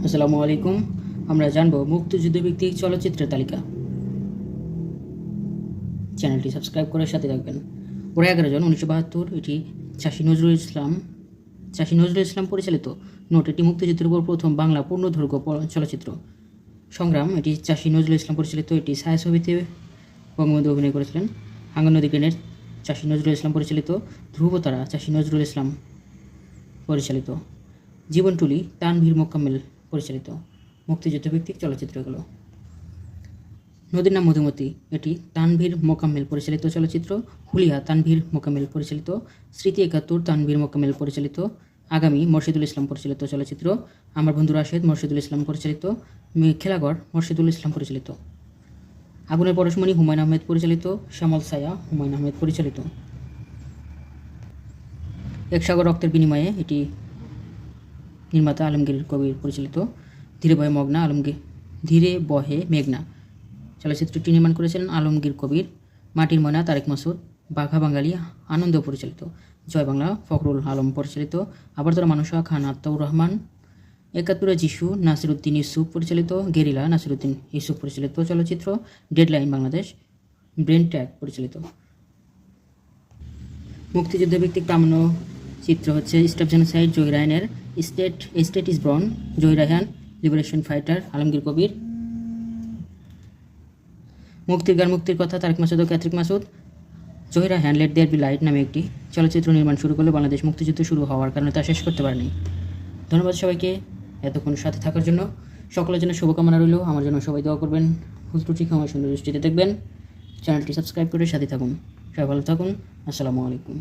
আসসালামু আলাইকুম। আমরা জানব মুক্তিযুদ্ধ ভিত্তিক চলচ্চিত্রের তালিকা। চ্যানেলটি সাবস্ক্রাইব করে সাথে থাকবেন। ওরা 11 জন 1972। এটি চাষী নজরুল ইসলাম পরিচালিত নোট। এটি মুক্তিযুদ্ধের উপর প্রথম বাংলা পূর্ণদৈর্ঘ্য চলচ্চিত্র। সংগ্রাম, এটি চাষী নজরুল ইসলাম পরিচালিত। এটি ছায়াছবিতে বঙ্গবন্ধু অভিনয় করেছিলেন। হাঙ্গর নদী গ্রেনেড, চাষী নজরুল ইসলাম পরিচালিত। ধ্রুবতারা, চাষী নজরুল ইসলাম পরিচালিত। জীবনটুলি, তানভীর মোকাম্মেল পরিচালিত। মুক্তিযুদ্ধ ভিত্তিক চলচ্চিত্রগুলো: নদীর নাম মধুমতি, এটি তানভীর মোকাম্মেল পরিচালিত চলচ্চিত্র। হুলিয়া, তানভীর মোকাম্মেল পরিচালিত। স্মৃতি 71, তানভীর মোকাম্মেল পরিচালিত। আগামী, মোরশেদুল ইসলাম পরিচালিত চলচ্চিত্র। আমার বন্ধু রাশেদ, মোরশেদুল ইসলাম পরিচালিত। খেলাঘর, মোরশেদুল ইসলাম পরিচালিত। আগুনের পরশমণি, হুমায়ুন আহমেদ পরিচালিত। শ্যামল ছায়া, হুমায়ুন আহমেদ পরিচালিত। এক সাগর রক্তের বিনিময়ে, এটি নির্মাতা আলমগীর কবির পরিচালিত। ধীরে বহে মেঘনা চলচ্চিত্রটি নির্মাণ করেছিলেন আলমগীর কবির। মাটির ময়না, তারেক মাসুদ। বাঘা বাঙালি, আনন্দ পরিচালিত। জয় বাংলা, ফখরুল আলম পরিচালিত। আবার তোরা মানুষা, খান আতাউর রহমান। 71 যিশু, নাসিরুদ্দিন ইউসুফ পরিচালিত। গেরিলা, নাসিরুদ্দিন ইউসুফ পরিচালিত চলচ্চিত্র। ডেডলাইন বাংলাদেশ, ব্রেন ট্যাগ পরিচালিত। মুক্তিযুদ্ধ ভিত্তিক প্রামাণ্য চিত্র হচ্ছে স্টপ জেনোসাইড, জহির রায়হানের। State is born, Zahir Raihan. Liberation fighter, Alamgir Kabir. Muktir Gaan, Muktir Katha, Tareque Masud ও Catherine Masud. Zahir Raihan let there be light নামে একটি চলচ্চিত্র নির্মাণ শুরু করলে বাংলাদেশ মুক্তিযুদ্ধ শুরু হওয়ার কারণে তা শেষ করতে পারেনি। ধন্যবাদ সবাইকে এতক্ষণ সাথে থাকার জন্য। সকলের জন্য শুভকামনা রইল। আমার জন্য সবাই দোয়া করবেন। ভুল ত্রুটি ক্ষমা সুন্দর দৃষ্টিতে দেখবেন। চ্যানেলটি সাবস্ক্রাইব করে সাথে থাকুন। সবাই ভালো থাকুন। আসসালামু আলাইকুম।